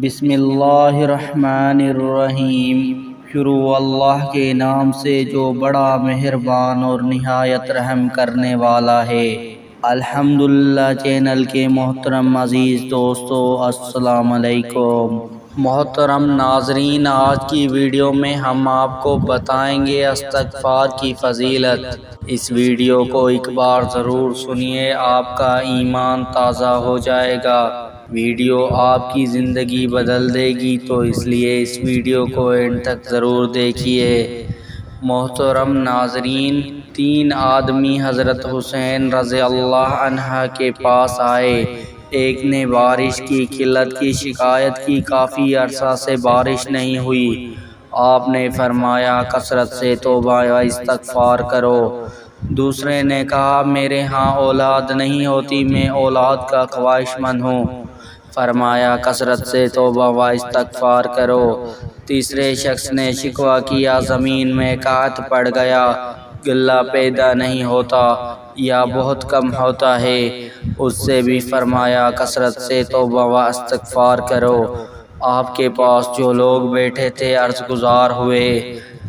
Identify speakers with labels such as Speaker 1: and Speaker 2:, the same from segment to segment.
Speaker 1: بسم اللہ الرحمن الرحیم۔ شروع اللہ کے نام سے جو بڑا مہربان اور نہایت رحم کرنے والا ہے۔ الحمدللہ چینل کے محترم عزیز دوستو، السلام علیکم۔ محترم ناظرین، آج کی ویڈیو میں ہم آپ کو بتائیں گے استغفار کی فضیلت۔ اس ویڈیو کو ایک بار ضرور سنیے، آپ کا ایمان تازہ ہو جائے گا۔ ویڈیو آپ کی زندگی بدل دے گی، تو اس لیے اس ویڈیو کو اینڈ تک ضرور دیکھیے۔ محترم ناظرین، 3 آدمی حضرت حسین رضی اللہ عنہ کے پاس آئے۔ ایک نے بارش کی قلت کی شکایت کی، کافی عرصہ سے بارش نہیں ہوئی۔ آپ نے فرمایا کثرت سے توبہ و استغفار کرو۔ دوسرے نے کہا میرے ہاں اولاد نہیں ہوتی، میں اولاد کا خواہش مند ہوں۔ فرمایا کثرت سے توبہ و استغفار کرو۔ تیسرے شخص نے شکوہ کیا زمین میں قحط پڑ گیا، غلہ پیدا نہیں ہوتا یا بہت کم ہوتا ہے۔ اس سے بھی فرمایا کثرت سے توبہ و استغفار کرو۔ آپ کے پاس جو لوگ بیٹھے تھے عرض گزار ہوئے۔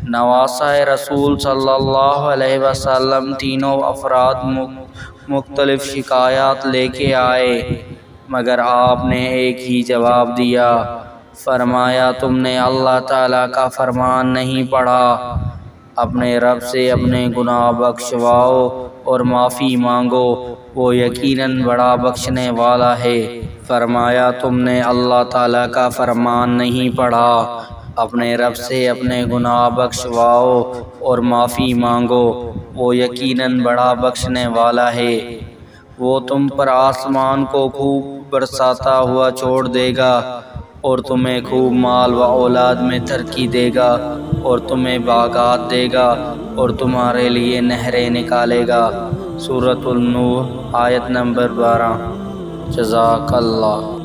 Speaker 1: نواسہ رسول صلی اللہ علیہ وسلم تینوں افراد مختلف شکایات لے کے آئے، مگر آپ نے ایک ہی جواب دیا۔ فرمایا تم نے اللہ تعالیٰ کا فرمان نہیں پڑھا، اپنے رب سے اپنے گناہ بخشواؤ اور معافی مانگو، وہ یقیناً بڑا بخشنے والا ہے۔ فرمایا تم نے اللہ تعالیٰ کا فرمان نہیں پڑھا، اپنے رب سے اپنے گناہ بخشواؤ اور معافی مانگو، وہ یقیناً بڑا بخشنے والا ہے۔ وہ تم پر آسمان کو خوب برساتا ہوا چھوڑ دے گا، اور تمہیں خوب مال و اولاد میں ترقی دے گا، اور تمہیں باغات دے گا، اور تمہارے لیے نہریں نکالے گا۔ سورۃ النور آیت نمبر 12۔ جزاک اللہ۔